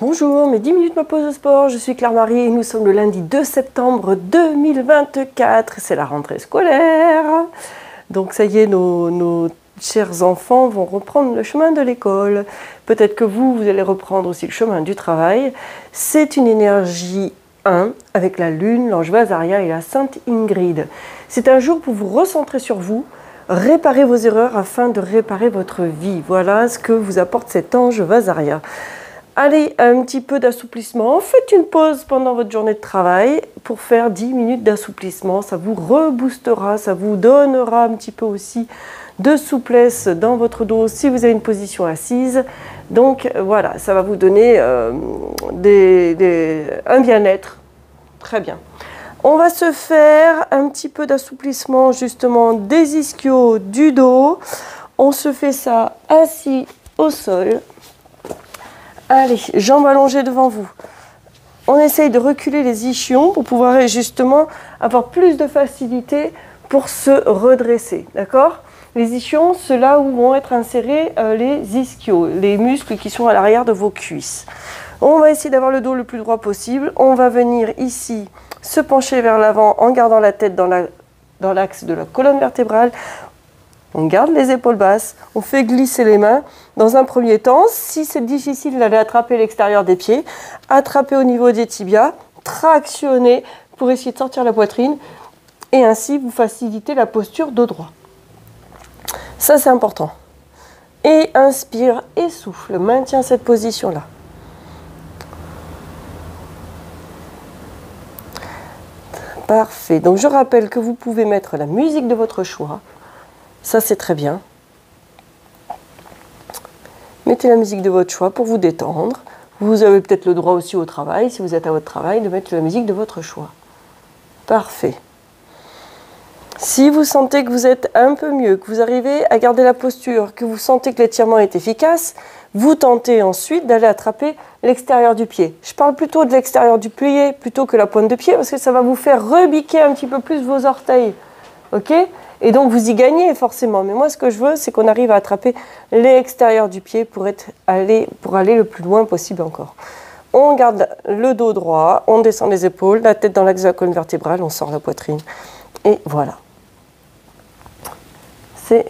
Bonjour, mes 10 minutes ma pause de sport, je suis Claire-Marie et nous sommes le lundi 2 septembre 2024, c'est la rentrée scolaire. Donc ça y est, nos chers enfants vont reprendre le chemin de l'école. Peut-être que vous allez reprendre aussi le chemin du travail. C'est une énergie 1 avec la lune, l'ange Vazaria et la sainte Ingrid. C'est un jour pour vous recentrer sur vous, réparer vos erreurs afin de réparer votre vie. Voilà ce que vous apporte cet ange Vazaria. Allez, un petit peu d'assouplissement. Faites une pause pendant votre journée de travail pour faire 10 minutes d'assouplissement. Ça vous reboostera, ça vous donnera un petit peu aussi de souplesse dans votre dos si vous avez une position assise. Donc voilà, ça va vous donner un bien-être. Très bien. On va se faire un petit peu d'assouplissement justement des ischios du dos. On se fait ça assis au sol. Allez, jambes allongées devant vous. On essaye de reculer les ischions pour pouvoir justement avoir plus de facilité pour se redresser. D'accord? Les ischions, c'est là où vont être insérés les ischios, les muscles qui sont à l'arrière de vos cuisses. On va essayer d'avoir le dos le plus droit possible. On va venir ici se pencher vers l'avant en gardant la tête dans l'axe de la colonne vertébrale. On garde les épaules basses, on fait glisser les mains. Dans un premier temps, si c'est difficile d'aller attraper l'extérieur des pieds, attrapez au niveau des tibias, tractionnez pour essayer de sortir la poitrine et ainsi vous facilitez la posture dos droit. Ça, c'est important. Et inspire et souffle, maintiens cette position-là. Parfait. Donc, je rappelle que vous pouvez mettre la musique de votre choix. Ça, c'est très bien. Mettez la musique de votre choix pour vous détendre. Vous avez peut-être le droit aussi au travail, si vous êtes à votre travail, de mettre la musique de votre choix. Parfait. Si vous sentez que vous êtes un peu mieux, que vous arrivez à garder la posture, que vous sentez que l'étirement est efficace, vous tentez ensuite d'aller attraper l'extérieur du pied. Je parle plutôt de l'extérieur du pied plutôt que la pointe de pied parce que ça va vous faire rebiquer un petit peu plus vos orteils. Ok ? Et donc vous y gagnez forcément. Mais moi ce que je veux, c'est qu'on arrive à attraper l'extérieur du pied pour aller le plus loin possible encore. On garde le dos droit, on descend les épaules, la tête dans l'axe de la colonne vertébrale, on sort la poitrine. Et voilà. C'est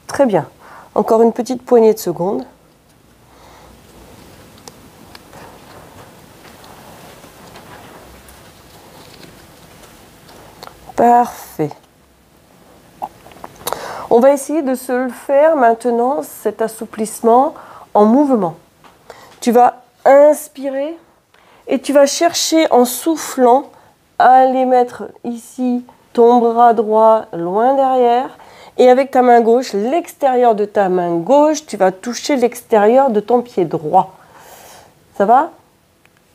très bien. Encore une petite poignée de secondes. Parfait. On va essayer de se le faire maintenant, cet assouplissement en mouvement. Tu vas inspirer et tu vas chercher en soufflant à aller mettre ici ton bras droit loin derrière et avec ta main gauche, l'extérieur de ta main gauche, tu vas toucher l'extérieur de ton pied droit. Ça va?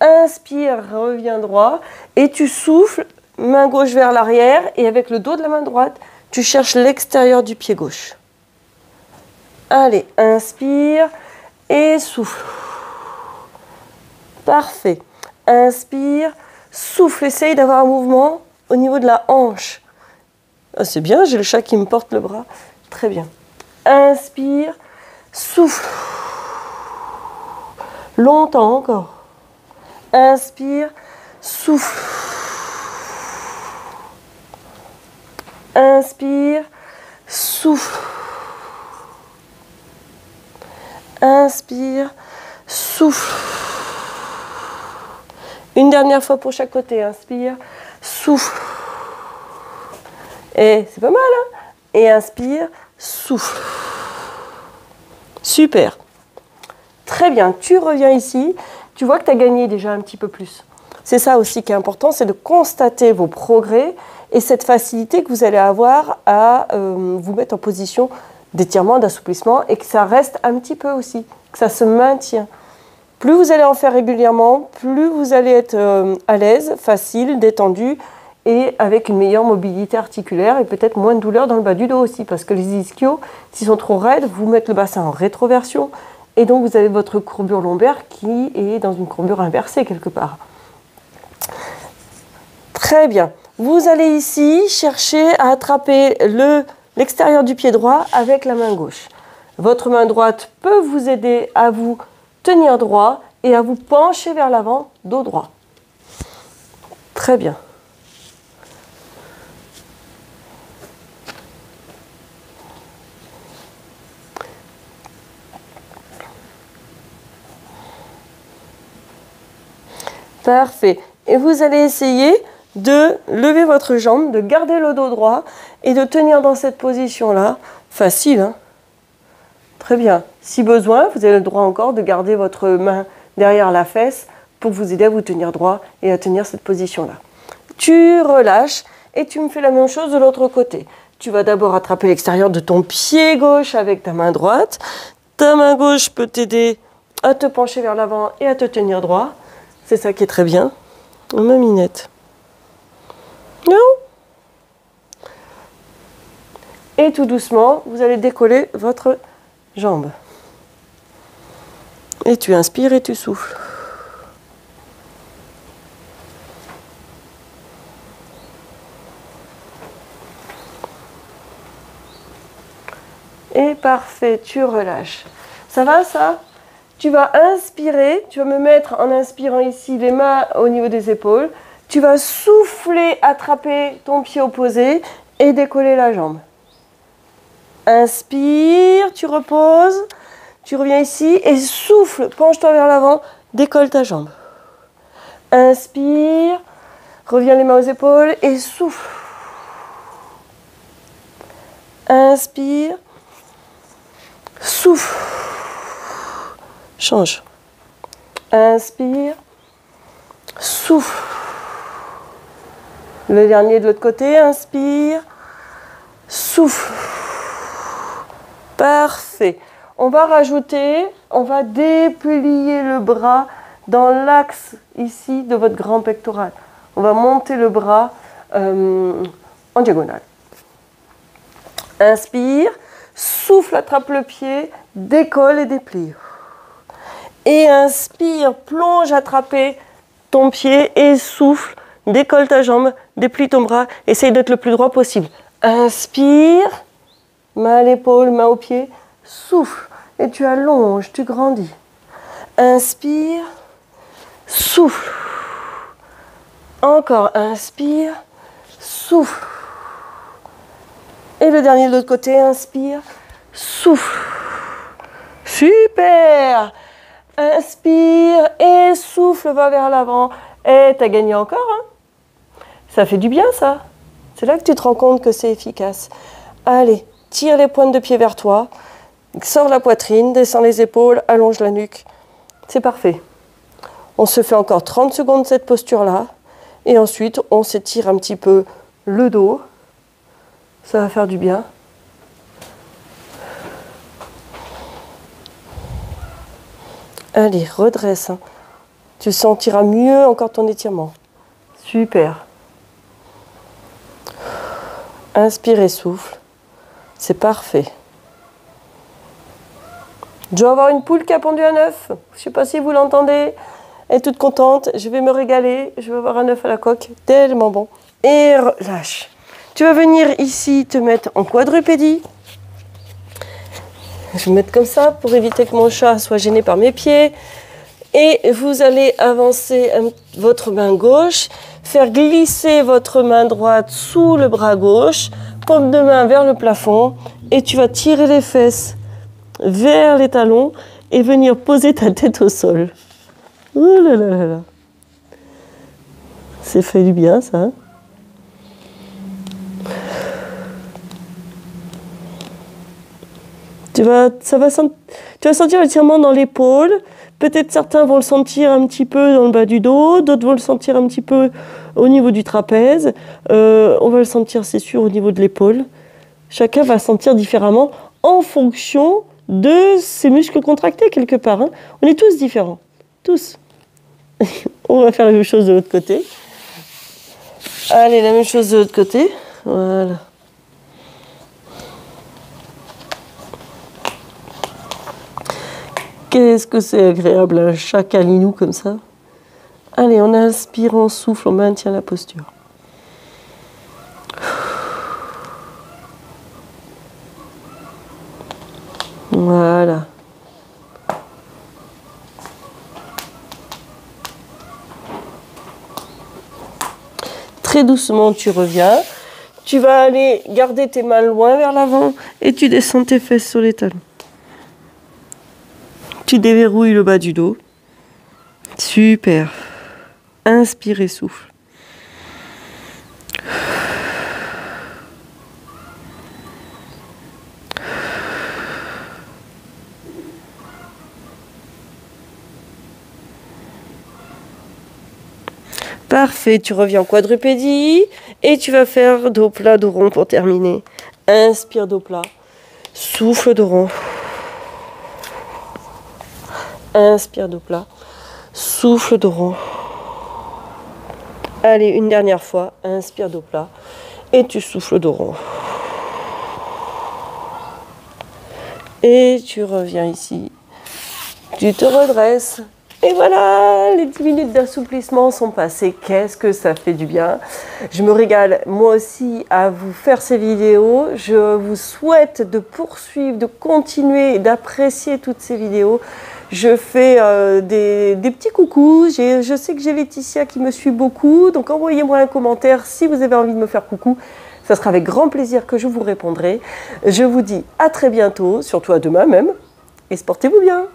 Inspire, reviens droit et tu souffles, main gauche vers l'arrière et avec le dos de la main droite, tu cherches l'extérieur du pied gauche. Allez, inspire et souffle. Parfait. Inspire, souffle. Essaye d'avoir un mouvement au niveau de la hanche. Ah, c'est bien, j'ai le chat qui me porte le bras. Très bien. Inspire, souffle. Longtemps encore. Inspire, souffle. Inspire, souffle. Inspire, souffle. Une dernière fois pour chaque côté. Inspire, souffle. Et c'est pas mal, hein? Et inspire, souffle. Super. Très bien. Tu reviens ici. Tu vois que tu as gagné déjà un petit peu plus. C'est ça aussi qui est important, c'est de constater vos progrès et cette facilité que vous allez avoir à vous mettre en position d'étirement, d'assouplissement et que ça reste un petit peu aussi, que ça se maintient. Plus vous allez en faire régulièrement, plus vous allez être à l'aise, facile, détendu et avec une meilleure mobilité articulaire et peut-être moins de douleur dans le bas du dos aussi parce que les ischios, s'ils sont trop raides, vous mettent le bassin en rétroversion et donc vous avez votre courbure lombaire qui est dans une courbure inversée quelque part. Très bien. Vous allez ici chercher à attraper l'extérieur du pied droit avec la main gauche. Votre main droite peut vous aider à vous tenir droit et à vous pencher vers l'avant, dos droit. Très bien. Parfait. Et vous allez essayer de lever votre jambe, de garder le dos droit et de tenir dans cette position-là. Facile, hein? Très bien. Si besoin, vous avez le droit encore de garder votre main derrière la fesse pour vous aider à vous tenir droit et à tenir cette position-là. Tu relâches et tu me fais la même chose de l'autre côté. Tu vas d'abord attraper l'extérieur de ton pied gauche avec ta main droite. Ta main gauche peut t'aider à te pencher vers l'avant et à te tenir droit. C'est ça qui est très bien. Ma minette. Non. Et tout doucement, vous allez décoller votre jambe. Et tu inspires et tu souffles. Et parfait, tu relâches. Ça va ça? Tu vas inspirer, tu vas me mettre en inspirant ici les mains au niveau des épaules. Tu vas souffler, attraper ton pied opposé et décoller la jambe. Inspire, tu reposes, tu reviens ici et souffle, penche-toi vers l'avant, décolle ta jambe. Inspire, reviens les mains aux épaules et souffle. Inspire, souffle. Change. Inspire. Souffle. Le dernier de l'autre côté. Inspire. Souffle. Parfait. On va rajouter, on va déplier le bras dans l'axe ici de votre grand pectoral. On va monter le bras en diagonale. Inspire. Souffle, attrape le pied, décolle et déplie. Et inspire, plonge, attraper ton pied et souffle, décolle ta jambe, déplie ton bras, essaye d'être le plus droit possible. Inspire, main à l'épaule, main au pied, souffle et tu allonges, tu grandis. Inspire, souffle. Encore, inspire, souffle. Et le dernier de l'autre côté, inspire, souffle. Super! Inspire et souffle, va vers l'avant. Et tu as gagné encore. Hein? Ça fait du bien, ça. C'est là que tu te rends compte que c'est efficace. Allez, tire les pointes de pied vers toi. Sors la poitrine, descends les épaules, allonge la nuque. C'est parfait. On se fait encore 30 secondes cette posture-là. Et ensuite, on s'étire un petit peu le dos. Ça va faire du bien. Allez, redresse. Hein. Tu sentiras mieux encore ton étirement. Super. Inspire et souffle. C'est parfait. Je dois avoir une poule qui a pondu un œuf. Je ne sais pas si vous l'entendez. Elle est toute contente. Je vais me régaler. Je vais avoir un œuf à la coque. Tellement bon. Et relâche. Tu vas venir ici te mettre en quadrupédie. Je vais me mettre comme ça pour éviter que mon chat soit gêné par mes pieds. Et vous allez avancer votre main gauche, faire glisser votre main droite sous le bras gauche, paume de main vers le plafond, et tu vas tirer les fesses vers les talons et venir poser ta tête au sol. Oh là là là là. C'est fait du bien, ça. Hein? Tu vas sentir l'étirement dans l'épaule. Peut-être certains vont le sentir un petit peu dans le bas du dos, d'autres vont le sentir un petit peu au niveau du trapèze. On va le sentir, c'est sûr, au niveau de l'épaule. Chacun va sentir différemment en fonction de ses muscles contractés quelque part. Hein. On est tous différents. Tous. On va faire la même chose de l'autre côté. Allez, la même chose de l'autre côté. Voilà. Qu'est-ce que c'est agréable, un chat câlinou comme ça. Allez, on inspire, on souffle, on maintient la posture. Voilà. Très doucement, tu reviens. Tu vas aller garder tes mains loin vers l'avant et tu descends tes fesses sur les talons. Tu déverrouilles le bas du dos. Super. Inspire et souffle. Parfait, tu reviens en quadrupédie et tu vas faire dos plat, dos rond pour terminer. Inspire, dos plat. Souffle, dos rond. Inspire, dos plat. Souffle, dos rond. Allez, une dernière fois. Inspire, dos plat. Et tu souffles, dos rond. Et tu reviens ici. Tu te redresses. Et voilà, les 10 minutes d'assouplissement sont passées. Qu'est-ce que ça fait du bien. Je me régale moi aussi à vous faire ces vidéos. Je vous souhaite de poursuivre, de continuer, d'apprécier toutes ces vidéos. Je fais des petits coucous. Je sais que j'ai Laetitia qui me suit beaucoup. Donc envoyez-moi un commentaire si vous avez envie de me faire coucou. Ça sera avec grand plaisir que je vous répondrai. Je vous dis à très bientôt, surtout à demain même. Et portez-vous bien.